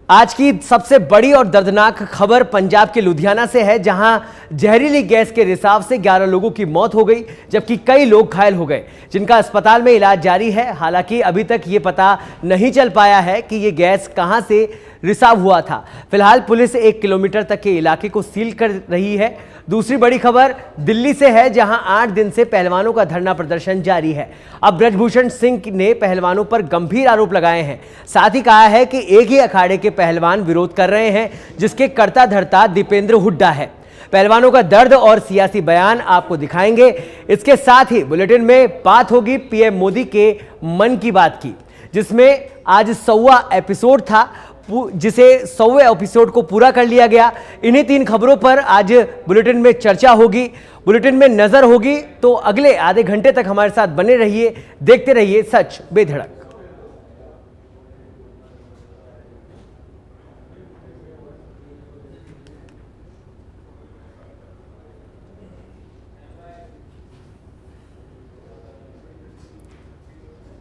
आज की सबसे बड़ी और दर्दनाक खबर पंजाब के लुधियाना से है, जहां जहरीली गैस के रिसाव से 11 लोगों की मौत हो गई, जबकि कई लोग घायल हो गए, जिनका अस्पताल में इलाज जारी है। हालांकि अभी तक ये पता नहीं चल पाया है कि ये गैस कहां से रिसाव हुआ था। फिलहाल पुलिस 1 किलोमीटर तक के इलाके को सील कर रही है। दूसरी बड़ी खबर दिल्ली से है, जहां 8 दिन से पहलवानों का धरना प्रदर्शन जारी है। अब ब्रजभूषण सिंह ने पहलवानों पर गंभीर आरोप लगाए हैं। साथ ही कहा है कि एक ही अखाड़े के पहलवान विरोध कर रहे हैं, जिसके कर्ता धर्ता दीपेंद्र हुड्डा है। पहलवानों का दर्द और सियासी बयान आपको दिखाएंगे। इसके साथ ही बुलेटिन में बात होगी पीएम मोदी के मन की बात की, जिसमें आज 100वां एपिसोड था, जिसे 100वें एपिसोड को पूरा कर लिया गया। इन्हीं 3 खबरों पर आज बुलेटिन में चर्चा होगी, बुलेटिन में नजर होगी। तो अगले आधे घंटे तक हमारे साथ बने रहिए, देखते रहिए सच बेधड़क।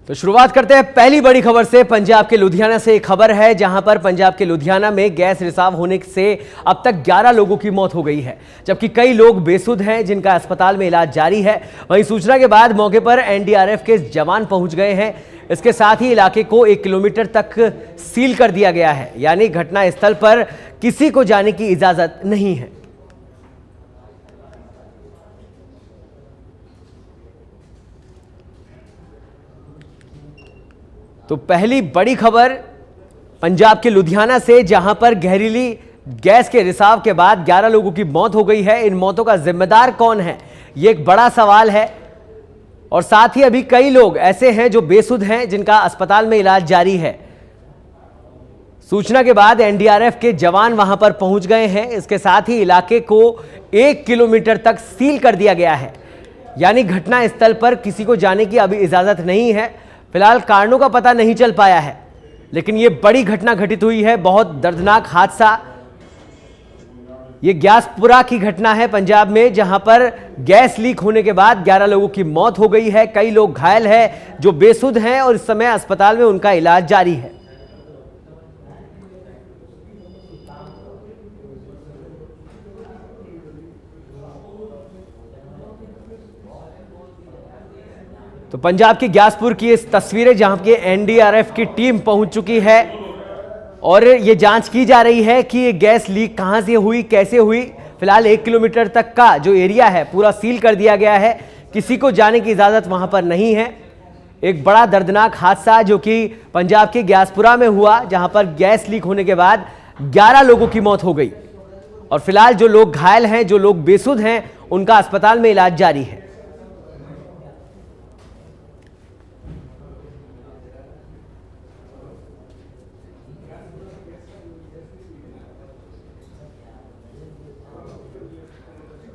तो शुरुआत करते हैं पहली बड़ी खबर से। पंजाब के लुधियाना से एक खबर है, जहां पर पंजाब के लुधियाना में गैस रिसाव होने से अब तक 11 लोगों की मौत हो गई है, जबकि कई लोग बेसुध हैं, जिनका अस्पताल में इलाज जारी है। वहीं सूचना के बाद मौके पर एनडीआरएफ के जवान पहुंच गए हैं। इसके साथ ही इलाके को 1 किलोमीटर तक सील कर दिया गया है, यानी घटना स्थल पर किसी को जाने की इजाजत नहीं है। तो पहली बड़ी खबर पंजाब के लुधियाना से, जहां पर जहरीली गैस के रिसाव के बाद 11 लोगों की मौत हो गई है। इन मौतों का जिम्मेदार कौन है, यह एक बड़ा सवाल है। और साथ ही अभी कई लोग ऐसे हैं जो बेसुध हैं, जिनका अस्पताल में इलाज जारी है। सूचना के बाद एनडीआरएफ के जवान वहां पर पहुंच गए हैं। इसके साथ ही इलाके को 1 किलोमीटर तक सील कर दिया गया है, यानी घटना स्थल पर किसी को जाने की अभी इजाजत नहीं है। फिलहाल कारणों का पता नहीं चल पाया है, लेकिन यह बड़ी घटना घटित हुई है, बहुत दर्दनाक हादसा। यह ग्यासपुरा की घटना है पंजाब में, जहां पर गैस लीक होने के बाद 11 लोगों की मौत हो गई है। कई लोग घायल हैं, जो बेसुध हैं, और इस समय अस्पताल में उनका इलाज जारी है। तो पंजाब की ग्यासपुर की इस तस्वीरें, जहां की एनडीआरएफ की टीम पहुंच चुकी है और ये जांच की जा रही है कि ये गैस लीक कहां से हुई, कैसे हुई। फिलहाल 1 किलोमीटर तक का जो एरिया है पूरा सील कर दिया गया है, किसी को जाने की इजाजत वहां पर नहीं है। एक बड़ा दर्दनाक हादसा जो कि पंजाब के ग्यासपुरा में हुआ, जहां पर गैस लीक होने के बाद 11 लोगों की मौत हो गई। और फिलहाल जो लोग घायल हैं, जो लोग बेसुध हैं, उनका अस्पताल में इलाज जारी है।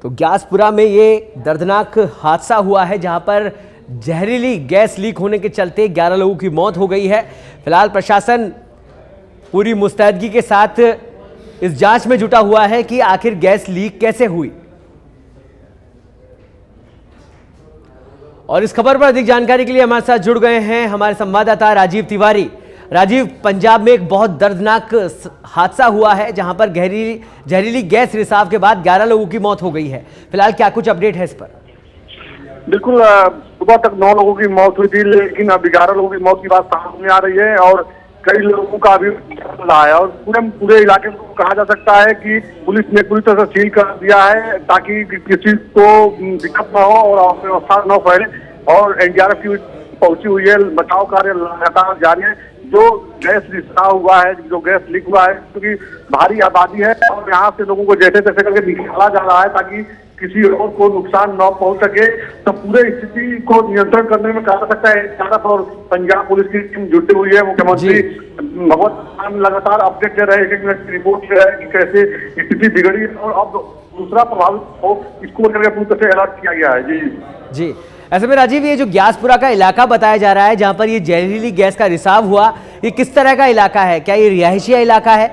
तो ग्यासपुरा में ये दर्दनाक हादसा हुआ है, जहां पर जहरीली गैस लीक होने के चलते 11 लोगों की मौत हो गई है। फिलहाल प्रशासन पूरी मुस्तैदगी के साथ इस जांच में जुटा हुआ है कि आखिर गैस लीक कैसे हुई। और इस खबर पर अधिक जानकारी के लिए हमारे साथ जुड़ गए हैं हमारे संवाददाता राजीव तिवारी। राजीव, पंजाब में एक बहुत दर्दनाक हादसा हुआ है, जहां पर जहरीली गैस रिसाव के बाद 11 लोगों की मौत हो गई है। फिलहाल क्या कुछ अपडेट है इस पर? बिल्कुल, सुबह तक 9 लोगों की मौत हुई थी, लेकिन अब 11 लोगों की मौत की बात सामने आ रही है और कई लोगों का अभी चल रहा है। और पूरे इलाके को कहा जा सकता है कि पुलिस ने पूरी तरह से सील कर दिया है, ताकि किसी को दिक्कत न हो और व्यवस्था न फैले। और एनडीआरएफ की पहुंची हुई है, बचाव कार्य लगातार जारी है। जो गैस रिसाव हुआ है, जो गैस लीक हुआ है, क्योंकि भारी आबादी है और यहाँ से लोगों को जैसे तैसे करके निकाला जा रहा है, ताकि किसी और को नुकसान न पहुंच सके। तो पूरे स्थिति को नियंत्रण करने में कहा जा सकता है एनडीआरएफ और पंजाब पुलिस की टीम जुटी हुई है। मुख्यमंत्री भगवंत मान लगातार अपडेट दे रहे हैं, 1 मिनट की रिपोर्ट दे रहे हैं कि कैसे स्थिति बिगड़ी और अब दूसरा प्रभावित हो, इसको लेकर पूरी तरह से अलर्ट किया गया है। जी, ऐसे में राजीव, ये जो ग्यासपुरा का इलाका बताया जा रहा है, जहां पर ये जहरीली गैस का रिसाव हुआ, ये किस तरह का इलाका है? क्या ये रिहायशी इलाका है?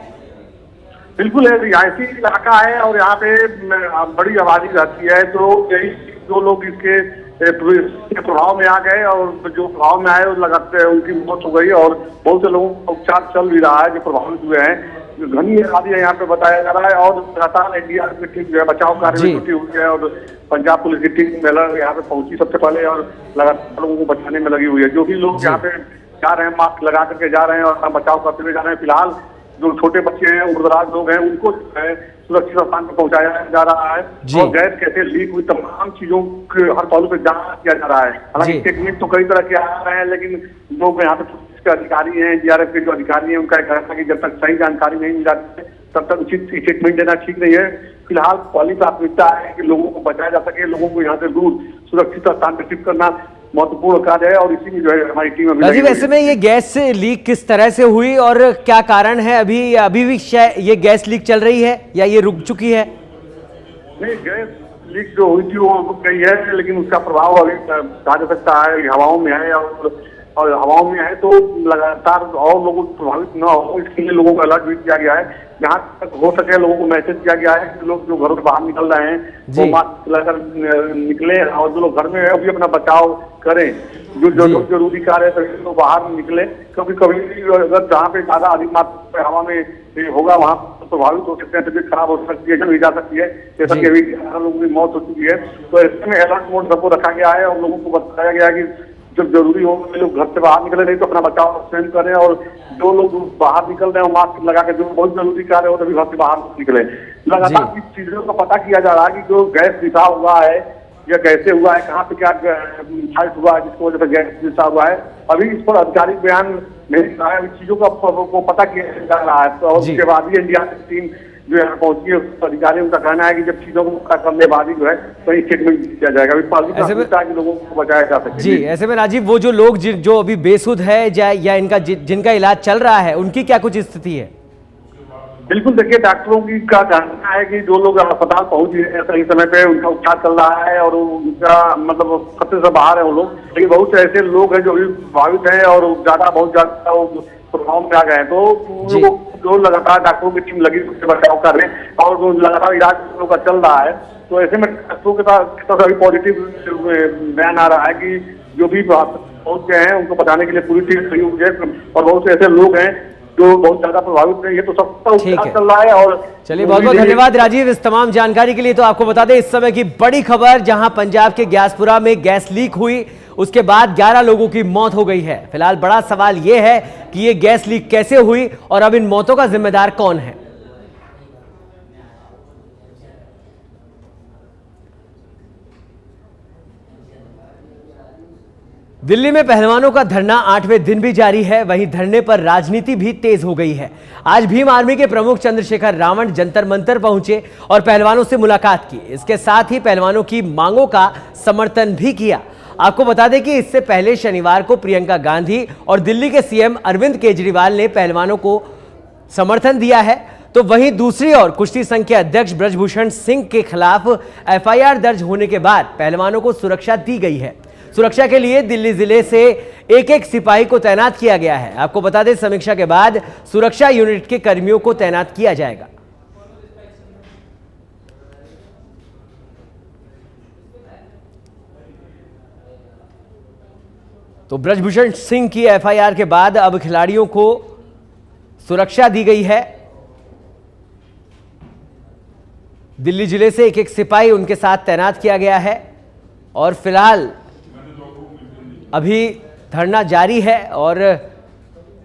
बिल्कुल है, रिहायशी इलाका है और यहाँ पे बड़ी आबादी रहती है। तो यही जो लोग इसके पुलिस के प्रभाव में आ गए और जो प्रभाव में आए लगातार उनकी मौत हो गई और बहुत से लोगों का उपचार चल भी रहा है जो प्रभावित हुए हैं। घनी आबादी यहाँ पे बताया जा रहा है और लगातार एनडीआरएफ की टीम जो है बचाव कार्य में जुटी हुई है और पंजाब पुलिस की टीम यहाँ पे पहुंची सबसे पहले और लगातार लोगों को बचाने में लगी हुई है। जो भी लोग यहाँ पे जा रहे हैं मास्क लगा करके जा रहे हैं और बचाव करते हुए जा रहे हैं। फिलहाल जो छोटे बच्चे हैं उम्रदराज लोग हैं उनको सुरक्षित स्थान पर पहुंचाया जा रहा है और गैस कैसे लीक हुई तमाम चीजों के हर पहलू पे जांच किया जा रहा है। हालांकि टेक्निक तो कई तरह के आ रहे हैं लेकिन लोग यहाँ पे पुलिस के अधिकारी हैं एनडीआरएफ के जो अधिकारी हैं उनका कहना है कि जब तक सही जानकारी नहीं मिल जाती तब तक उचित स्टेटमेंट देना ठीक नहीं है। फिलहाल पहली प्राथमिकता है कि लोगों को बचाया जा सके, लोगों को यहाँ से दूर सुरक्षित स्थान पर शिफ्ट करना महत्वपूर्ण कार्य है और इसी में जो है हमारी टीम राजीव ऐसे में ये गैस लीक किस तरह से हुई और क्या कारण है? अभी भी ये गैस लीक चल रही है या ये रुक चुकी है? नहीं, गैस लीक जो हुई थी वो रुक गई है लेकिन उसका प्रभाव अभी कहा जा सकता है हवाओं में है और हवाओं में है तो लगातार और लोग प्रभावित न हो इसके लिए लोगों को अलर्ट भी किया गया है। जहाँ तक हो सके लोगों को मैसेज किया गया है कि लोग जो घरों से बाहर निकल रहे हैं वो मास्क लगाकर निकले और जो लोग घर में है वो भी अपना बचाव करें। जो जरूरी कार्य है सभी लोग बाहर निकले। कभी अगर जहाँ पे ज्यादा अधिक मात्रा हवा में होगा वहाँ प्रभावित हो सकते हैं, तबीयत खराब हो सकती है, जल भी जा सकती है। जैसा कि अभी 18 लोगों की मौत हो चुकी है तो ऐसे में अलर्ट मोड सबको रखा गया है और लोगों को बताया गया है कि जब जरूरी हो लोग घर से बाहर निकले नहीं तो अपना बचाव स्वयं करें और जो लोग बाहर निकल रहे हैं मास्क लगा के जो बहुत जरूरी कार्य हो तभी घर से बाहर निकले। लगातार इस चीजों का पता किया जा रहा है कि जो गैस रिसाव हुआ है या कैसे हुआ है, कहाँ पे क्या फाइट हुआ है जिसकी वजह से गैस रिसाव हुआ है। अभी इस पर आधिकारिक बयान नहीं दिया है, चीजों का पता किया जा रहा है और उसके बाद ही एनडीआरएफ टीम जो यहाँ पहुंची है अधिकारी उनका कहना है कि जब चीजों को करने बाद ही जो है तो स्टेटमेंट दिया जाएगा। अभी लोगों को बचाया जा सके। जी ऐसे में राजीव वो जो लोग जो अभी बेसुध है या इनका जिनका इलाज चल रहा है उनकी क्या कुछ स्थिति है? बिल्कुल देखिए डॉक्टरों की का कहना है कि जो लोग अस्पताल पहुंचे सही समय पे उनका उपचार चल रहा है और उनका मतलब खतरे से बाहर है वो लोग। लेकिन बहुत से ऐसे लोग हैं जो अभी प्रभावित हैं और बहुत ज्यादा प्रभाव में आ गए हैं तो जो लगातार डॉक्टरों की टीम लगी उससे बचाव कर रहे हैं और लगातार इलाज लोगों का चल रहा है। तो ऐसे में डॉक्टरों के साथ अभी पॉजिटिव बयान आ रहा है कि जो भी पहुंच गए हैं उनको बचाने के लिए पूरी टीम खड़ी हुई है और बहुत से ऐसे लोग हैं जो बहुत ज्यादा प्रभावित नहीं है तो सबका उपचार चल रहा है। और चलिए बहुत बहुत धन्यवाद राजीव इस तमाम जानकारी के लिए। तो आपको बता दें इस समय की बड़ी खबर, जहां पंजाब के ग्यासपुरा में गैस लीक हुई उसके बाद 11 लोगों की मौत हो गई है। फिलहाल बड़ा सवाल यह है कि ये गैस लीक कैसे हुई और अब इन मौतों का जिम्मेदार कौन है? दिल्ली में पहलवानों का धरना 8वें दिन भी जारी है। वहीं धरने पर राजनीति भी तेज हो गई है। आज भीम आर्मी के प्रमुख चंद्रशेखर रावण जंतर मंतर पहुंचे और पहलवानों से मुलाकात की। इसके साथ ही पहलवानों की मांगों का समर्थन भी किया। आपको बता दें कि इससे पहले शनिवार को प्रियंका गांधी और दिल्ली के सीएम अरविंद केजरीवाल ने पहलवानों को समर्थन दिया है। तो वहीं दूसरी ओर कुश्ती संघ के अध्यक्ष ब्रजभूषण सिंह के खिलाफ एफआईआर दर्ज होने के बाद पहलवानों को सुरक्षा दी गई है। सुरक्षा के लिए दिल्ली जिले से एक सिपाही को तैनात किया गया है। आपको बता दें समीक्षा के बाद सुरक्षा यूनिट के कर्मियों को तैनात किया जाएगा। तो ब्रजभूषण सिंह की एफआईआर के बाद अब खिलाड़ियों को सुरक्षा दी गई है। दिल्ली जिले से एक सिपाही उनके साथ तैनात किया गया है और फिलहाल अभी धरना जारी है और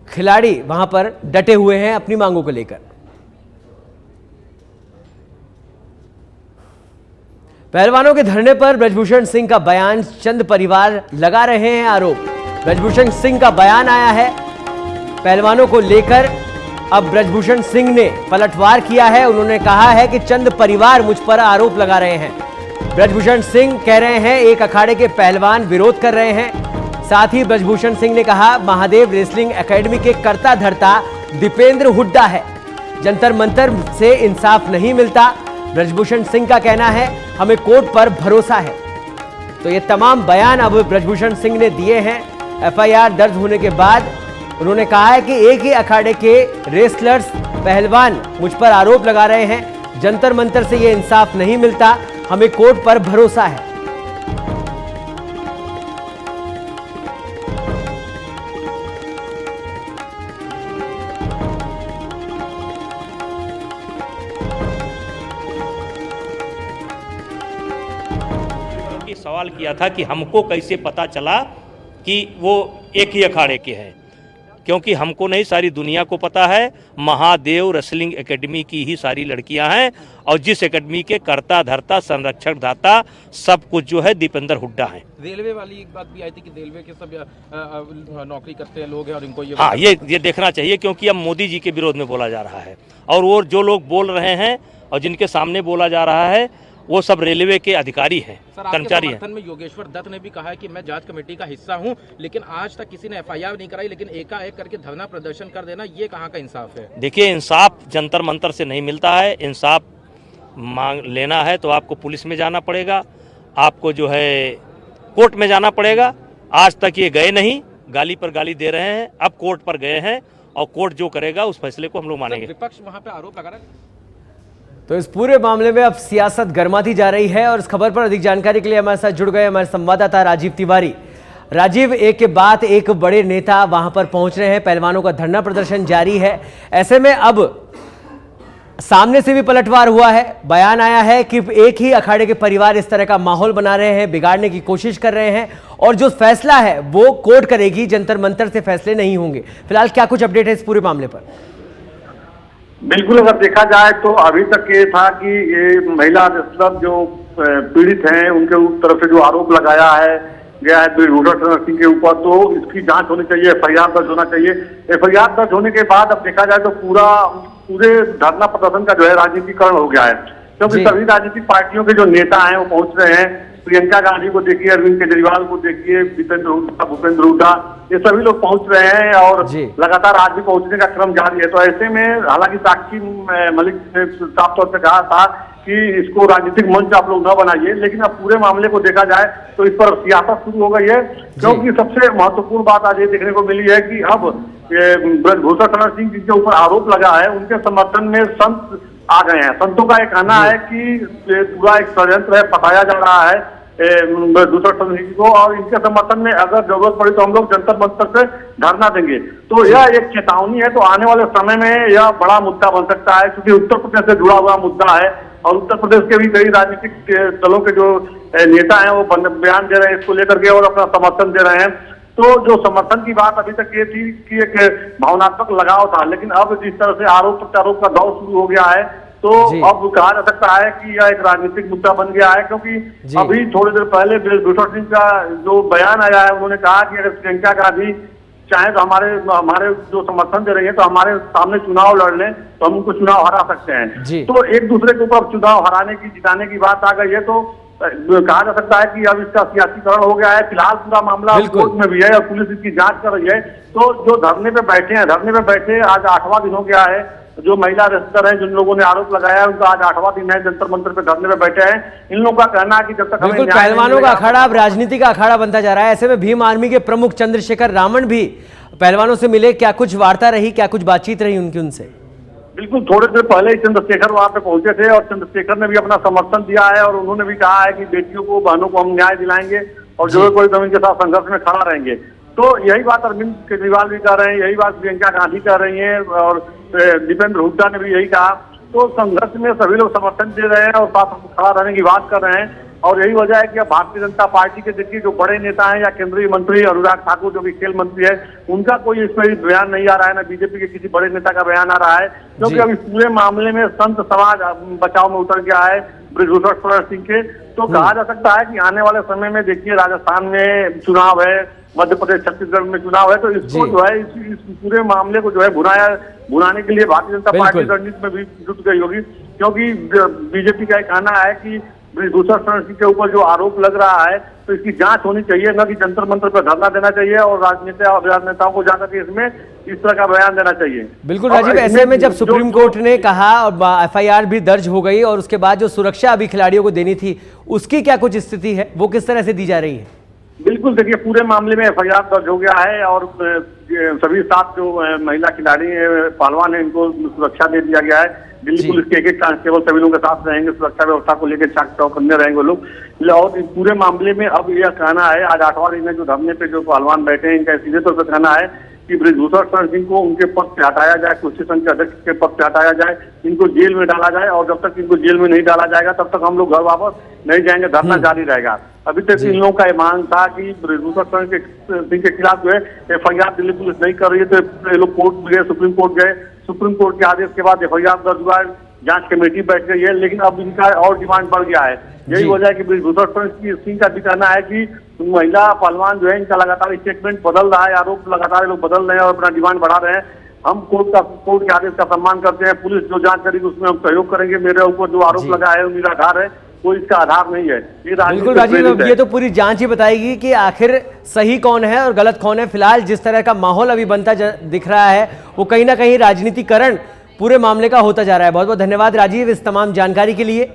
खिलाड़ी वहां पर डटे हुए हैं अपनी मांगों को लेकर। पहलवानों के धरने पर ब्रजभूषण सिंह का बयान, चंद परिवार लगा रहे हैं आरोप। ब्रजभूषण सिंह का बयान आया है पहलवानों को लेकर। अब ब्रजभूषण सिंह ने पलटवार किया है। उन्होंने कहा है कि चंद परिवार मुझ पर आरोप लगा रहे हैं। ब्रजभूषण सिंह कह रहे हैं एक अखाड़े के पहलवान विरोध कर रहे हैं। साथ ही ब्रजभूषण सिंह ने कहा महादेव रेसलिंग एकेडमी के कर्ता धर्ता दीपेंद्र हुड्डा है, जंतर मंतर से इंसाफ नहीं मिलता। ब्रजभूषण सिंह का कहना है हमें कोर्ट पर भरोसा है। तो ये तमाम बयान अब ब्रजभूषण सिंह ने दिए हैं। एफआईआर दर्ज होने के बाद उन्होंने कहा है कि एक ही अखाड़े के रेसलर्स पहलवान मुझ पर आरोप लगा रहे हैं, जंतर मंतर से ये इंसाफ नहीं मिलता, हमें कोर्ट पर भरोसा है। सवाल किया था कि हमको कैसे पता चला कि वो एक ही अखाड़े के हैं, क्योंकि हमको नहीं, सारी दुनिया को पता है महादेव रेसलिंग एकेडमी की ही सारी लड़कियां हैं, और जिस एकेडमी के कर्ता धर्ता संरक्षक दाता सब कुछ जो है दीपेंद्र हुड्डा हैं। रेलवे वाली एक बात भी आई थी कि रेलवे के सब नौकरी करते हैं लोग हैं और इनको हाँ, ये देखना चाहिए, क्योंकि अब मोदी जी के विरोध में बोला जा रहा है, और वो जो लोग बोल रहे हैं और जिनके सामने बोला जा रहा है वो सब रेलवे के अधिकारी हैं, कर्मचारी हैं। में योगेश्वर दत्त ने भी कहा है कि मैं जांच कमेटी का हिस्सा हूं, लेकिन आज तक किसी ने एफआईआर नहीं कराई, लेकिन एकाएक करके धरना प्रदर्शन कर देना, ये कहां का इंसाफ है? देखिए, इंसाफ जंतर मंतर से नहीं मिलता है। इंसाफ मांग लेना है तो आपको पुलिस में जाना पड़ेगा, आपको जो है कोर्ट में जाना पड़ेगा। आज तक ये गए नहीं, गाली पर गाली दे रहे हैं, अब कोर्ट पर गए हैं और कोर्ट जो करेगा उस फैसले को हम लोग मानेंगे। विपक्ष वहां पे आरोप लगा रहा है। तो इस पूरे मामले में अब सियासत गर्माती जा रही है, और इस खबर पर अधिक जानकारी के लिए हमारे साथ जुड़ गए हमारे संवाददाता राजीव तिवारी। राजीव, एक के बाद एक बड़े नेता वहां पर पहुंच रहे हैं, पहलवानों का धरना प्रदर्शन जारी है। ऐसे में अब सामने से भी पलटवार हुआ है, बयान आया है कि एक ही अखाड़े के परिवार इस तरह का माहौल बना रहे हैं, बिगाड़ने की कोशिश कर रहे हैं, और जो फैसला है वो कोर्ट करेगी, जंतर मंतर से फैसले नहीं होंगे। फिलहाल क्या कुछ अपडेट है इस पूरे मामले पर? बिल्कुल, अगर देखा जाए तो अभी तक ये था कि ये महिला रेसलर जो पीड़ित हैं उनके तरफ से जो आरोप लगाया है गया है ब्रिजभूषण सिंह के ऊपर, तो इसकी जांच होनी चाहिए, एफआईआर दर्ज होना चाहिए। एफआईआर दर्ज होने के बाद अब देखा जाए तो पूरे धरना प्रदर्शन का जो है राजनीतिकरण हो गया है, क्योंकि सभी राजनीतिक पार्टियों के जो नेता हैं वो पहुंच रहे हैं। प्रियंका गांधी को देखिए, अरविंद केजरीवाल को देखिए, भूपेंद्र हुड्डा, ये सभी लोग पहुंच रहे हैं और लगातार आज भी पहुंचने का क्रम जारी है। तो ऐसे में हालांकि साक्षी मलिक ने साफ तौर पर कहा था कि इसको राजनीतिक मंच आप लोग न बनाइए, लेकिन अब पूरे मामले को देखा जाए तो इस पर सियासत शुरू हो गई है, क्योंकि सबसे महत्वपूर्ण बात आज ये देखने को मिली है कि अब ब्रिजभूषण सिंह जिनके ऊपर आरोप लगा है उनके समर्थन में संत आ गए हैं। संतों का ये कहना है कि पूरा एक षड्यंत्र है, फंसाया जा रहा है ब्रिजभूषण सिंह को, और इनके समर्थन में अगर जरूरत पड़ी तो हम लोग जंतर मंतर से धरना देंगे। तो यह एक चेतावनी है। तो आने वाले समय में यह बड़ा मुद्दा बन सकता है, क्योंकि उत्तर प्रदेश से जुड़ा हुआ मुद्दा है, और उत्तर प्रदेश के भी कई राजनीतिक दलों के जो नेता हैं वो बयान दे रहे हैं इसको लेकर के और अपना समर्थन दे रहे हैं। तो जो समर्थन की बात अभी तक ये थी कि एक भावनात्मक लगाव था, लेकिन अब जिस तरह से आरोप प्रत्यारोप का दौर शुरू हो गया है, तो अब कहा जा सकता है कि यह एक राजनीतिक मुद्दा बन गया है, क्योंकि अभी थोड़ी देर पहले ब्रिजभूषण सिंह का जो बयान आया है, उन्होंने कहा कि अगर प्रियंका गांधी चाहे तो हमारे जो समर्थन दे रही है तो हमारे सामने चुनाव लड़ लें तो हम उनको चुनाव हरा सकते हैं। तो एक दूसरे के ऊपर चुनाव हराने की, जिताने की बात आ गई है, तो कहा जा सकता है कि अब इसका सियासीकरण हो गया है। फिलहाल पूरा मामला कोर्ट में भी है और पुलिस इसकी जांच कर रही है। तो जो धरने पे बैठे आज 8वां दिन हो गया है। जो महिला रेसलर हैं, जिन लोगों ने आरोप लगाया है, उनका आज 8वां दिन है, जंतर मंतर पे धरने पे बैठे हैं। इन लोगों का कहना है कि जब तक बिल्कुल पहलवानों का अखाड़ा अब राजनीति का अखाड़ा बनता जा रहा है। ऐसे में भीम आर्मी के प्रमुख चंद्रशेखर रावण भी पहलवानों से मिले, क्या कुछ वार्ता रही, क्या कुछ बातचीत रही उनसे? बिल्कुल, थोड़ी देर पहले ही चंद्रशेखर वहां पे पहुंचे थे और चंद्रशेखर ने भी अपना समर्थन दिया है, और उन्होंने भी कहा है कि बेटियों को, बहनों को हम न्याय दिलाएंगे और जो कोई जमीन के साथ संघर्ष में खड़ा रहेंगे। तो यही बात अरविंद केजरीवाल भी कर रहे हैं, यही बात प्रियंका गांधी कर रही हैं, और दीपेंद्र हुड्डा ने भी यही कहा। तो संघर्ष में सभी लोग समर्थन दे रहे हैं और साथ खड़ा रहने की बात कर रहे हैं। और यही वजह है कि अब भारतीय जनता पार्टी के देखिए जो बड़े नेता हैं, या केंद्रीय मंत्री अनुराग ठाकुर जो कि खेल मंत्री है, उनका कोई इसमें बयान नहीं आ रहा है, ना बीजेपी के किसी बड़े नेता का बयान आ रहा है, क्योंकि अब इस पूरे मामले में संत समाज बचाव में उतर गया है ब्रिजभूषण सिंह के। तो कहा जा सकता है कि आने वाले समय में देखिए राजस्थान में चुनाव है, मध्य प्रदेश, छत्तीसगढ़ में चुनाव है, तो इसको जो है इस पूरे मामले को जो है भुनाने के लिए भारतीय जनता पार्टी रणनीति में भी जुट गई होगी, क्योंकि बीजेपी का कहना है कि ब्रिजभूषण सिंह के ऊपर जो आरोप लग रहा है तो इसकी जांच होनी चाहिए, न कि जंतर मंतर पर धरना देना चाहिए और राजनेताओं को जाकर के इसमें इस तरह का बयान देना चाहिए। बिल्कुल राजीव, ऐसे में जब सुप्रीम कोर्ट ने कहा और एफआईआर भी दर्ज हो गई, और उसके बाद जो सुरक्षा अभी खिलाड़ियों को देनी थी उसकी क्या कुछ स्थिति है, वो किस तरह से दी जा रही है? बिल्कुल, देखिए पूरे मामले में एफआईआर दर्ज हो गया है और सभी 7 जो महिला खिलाड़ी पहलवान है इनको सुरक्षा दे दिया गया है। दिल्ली पुलिस के एक कांस्टेबल सभी लोगों के साथ रहेंगे, सुरक्षा व्यवस्था को लेकर चाक चौकन्ने रहेंगे लोग। और इस पूरे मामले में अब यह कहना है, आज 8वां दिन में जो धरने पे जो पहलवान बैठे हैं, इनका सीधे तौर पर कहना है कि बृजभूषण शरण सिंह को उनके पद से हटाया जाए, कुर्सी संघ के अध्यक्ष के पद से हटाया जाए, इनको जेल में डाला जाए, और जब तक इनको जेल में नहीं डाला जाएगा तब तक हम लोग घर वापस नहीं जाएंगे, धरना जारी रहेगा। अभी तक इन लोगों का ये मांग था कि बृजभूषण शरण सिंह के खिलाफ जो है FIR दिल्ली पुलिस नहीं कर रही है, तो ये लोग कोर्ट गए, सुप्रीम कोर्ट गए, सुप्रीम कोर्ट के आदेश के बाद FIR दर्ज हुआ, जांच कमेटी बैठ गई है, लेकिन अब इनका और डिमांड बढ़ गया है। यही वजह है कि बृजभूषण शरण सिंह का भी कहना है कि महिला पहलवान जो है इनका लगातार स्टेटमेंट बदल रहा है, आरोप लगातार लोग बदल रहे हैं और अपना डिमांड बढ़ा रहे हैं। हम कोर्ट के आदेश का सम्मान करते हैं, पुलिस जो जांच करेगी उसमें हम सहयोग करेंगे। मेरे ऊपर जो आरोप लगा है वो निराधार है, कोई इसका आधार नहीं है। बिल्कुल राजीव, अब ये तो पूरी जांच ही बताएगी कि आखिर सही कौन है और गलत कौन है। फिलहाल जिस तरह का माहौल अभी बनता दिख रहा है वो कहीं ना कहीं राजनीतिकरण पूरे मामले का होता जा रहा है। बहुत बहुत धन्यवाद राजीव इस तमाम जानकारी के लिए।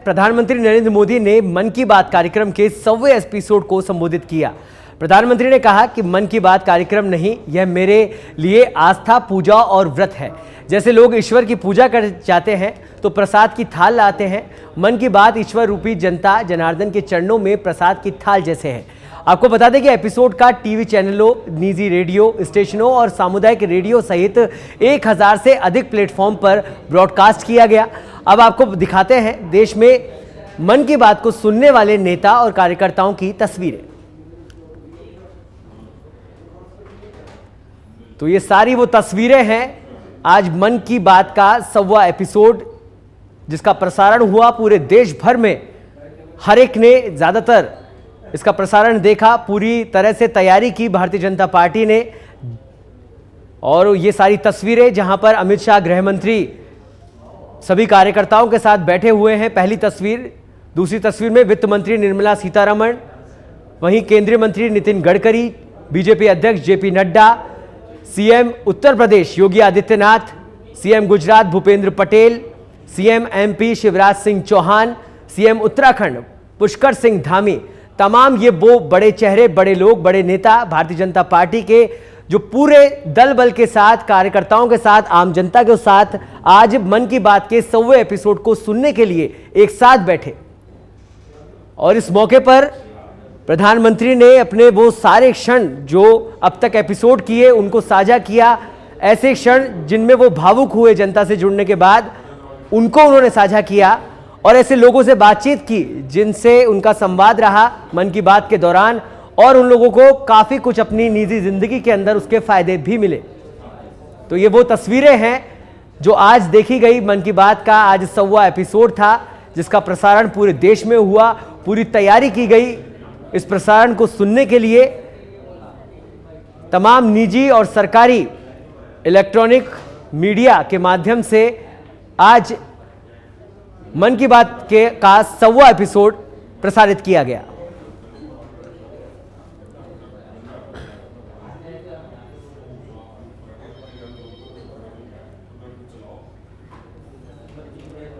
प्रधानमंत्री नरेंद्र मोदी ने मन की बात कार्यक्रम के 100वें एपिसोड को संबोधित किया। प्रधानमंत्री ने कहा कि मन की बात कार्यक्रम नहीं, यह मेरे लिए आस्था, पूजा और व्रत है। जैसे लोग ईश्वर की पूजा कर जाते हैं तो प्रसाद की थाल लाते हैं, मन की बात ईश्वर रूपी जनता जनार्दन के चरणों में प्रसाद की थाल जैसे है। आपको बता दें कि एपिसोड का टीवी चैनलों, निजी रेडियो स्टेशनों और सामुदायिक रेडियो सहित 1000 से अधिक प्लेटफॉर्म पर ब्रॉडकास्ट किया गया। अब आपको दिखाते हैं देश में मन की बात को सुनने वाले नेता और कार्यकर्ताओं की तस्वीरें। तो ये सारी वो तस्वीरें हैं आज मन की बात का 100वां एपिसोड जिसका प्रसारण हुआ पूरे देश भर में। हर एक ने ज़्यादातर इसका प्रसारण देखा, पूरी तरह से तैयारी की भारतीय जनता पार्टी ने। और ये सारी तस्वीरें जहां पर अमित शाह गृह मंत्री सभी कार्यकर्ताओं के साथ बैठे हुए हैं, पहली तस्वीर। दूसरी तस्वीर में वित्त मंत्री निर्मला सीतारमण, वहीं केंद्रीय मंत्री नितिन गडकरी, बीजेपी अध्यक्ष JP Nadda, CM Uttar Pradesh Yogi Adityanath, CM Gujarat Bhupendra Patel, CM MP Shivraj Singh Chouhan, CM Uttarakhand Pushkar Singh Dhami. तमाम ये वो बड़े चेहरे, बड़े लोग, बड़े नेता भारतीय जनता पार्टी के जो पूरे दल बल के साथ, कार्यकर्ताओं के साथ, आम जनता के साथ आज मन की बात के 100वें एपिसोड को सुनने के लिए एक साथ बैठे। और इस मौके पर प्रधानमंत्री ने अपने वो सारे क्षण जो अब तक एपिसोड किए उनको साझा किया। ऐसे क्षण जिनमें वो भावुक हुए जनता से जुड़ने के बाद, उनको उन्होंने साझा किया और ऐसे लोगों से बातचीत की जिनसे उनका संवाद रहा मन की बात के दौरान, और उन लोगों को काफ़ी कुछ अपनी निजी जिंदगी के अंदर उसके फायदे भी मिले। तो ये वो तस्वीरें हैं जो आज देखी गई। मन की बात का आज 100वां एपिसोड था जिसका प्रसारण पूरे देश में हुआ, पूरी तैयारी की गई इस प्रसारण को सुनने के लिए। तमाम निजी और सरकारी इलेक्ट्रॉनिक मीडिया के माध्यम से आज मन की बात के का 100वां एपिसोड प्रसारित किया गया।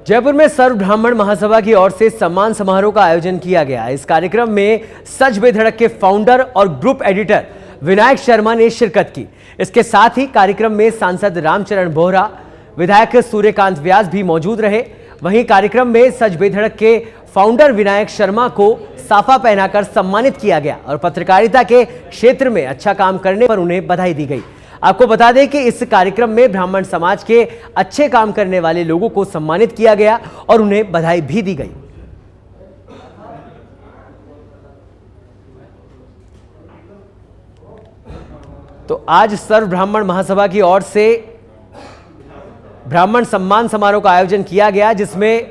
जयपुर में सर्व ब्राह्मण महासभा की ओर से सम्मान समारोह का आयोजन किया गया। इस कार्यक्रम में सच बेधड़क के फाउंडर और ग्रुप एडिटर विनायक शर्मा ने शिरकत की। इसके साथ ही कार्यक्रम में सांसद रामचरण बोहरा, विधायक सूर्यकांत व्यास भी मौजूद रहे। वहीं कार्यक्रम में सच बेधड़क के फाउंडर विनायक शर्मा को साफा पहनाकर सम्मानित किया गया और पत्रकारिता के क्षेत्र में अच्छा काम करने पर उन्हें बधाई दी गई। आपको बता दें कि इस कार्यक्रम में ब्राह्मण समाज के अच्छे काम करने वाले लोगों को सम्मानित किया गया और उन्हें बधाई भी दी गई। तो आज सर्व ब्राह्मण महासभा की ओर से ब्राह्मण सम्मान समारोह का आयोजन किया गया जिसमें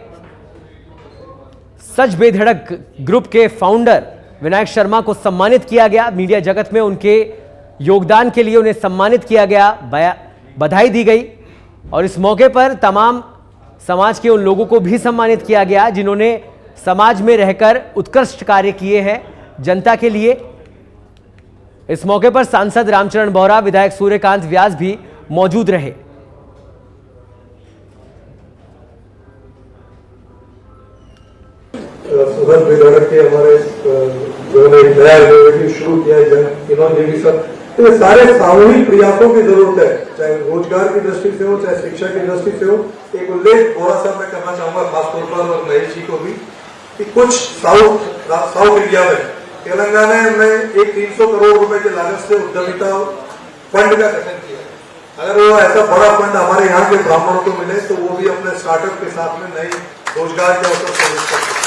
सच बेधड़क ग्रुप के फाउंडर विनायक शर्मा को सम्मानित किया गया। मीडिया जगत में उनके योगदान के लिए उन्हें सम्मानित किया गया, बधाई दी गई। और इस मौके पर तमाम समाज के उन लोगों को भी सम्मानित किया गया जिन्होंने समाज में रहकर उत्कृष्ट कार्य किए हैं जनता के लिए। इस मौके पर सांसद रामचरण बोहरा, विधायक सूर्यकांत व्यास भी मौजूद रहे। सुगंध बेधड़क के हमारे जो नया इनोवेटिव शुरू किया है, इन्होंने भी सब तो सारे सामूहिक प्रयासों की जरूरत है, चाहे रोजगार की दृष्टि से हो, चाहे शिक्षा की दृष्टि से हो। एक उल्लेख थोड़ा सा मैं करना चाहूंगा खासतौर पर और महेश जी को भी कि कुछ साउथ इंडिया में तेलंगाना में एक 300 करोड़ रुपए की लागत से उद्यमिता फंड का गठन किया। अगर वो ऐसा बड़ा फंड हमारे यहाँ के ब्राह्मणों को मिले तो वो भी अपने स्टार्टअप के साथ में नई रोजगार के अवसर सृजित कर सकते।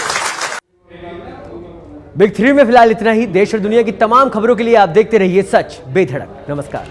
बिग 3 में फिलहाल इतना ही। देश और दुनिया की तमाम खबरों के लिए आप देखते रहिए सच बेधड़क। नमस्कार।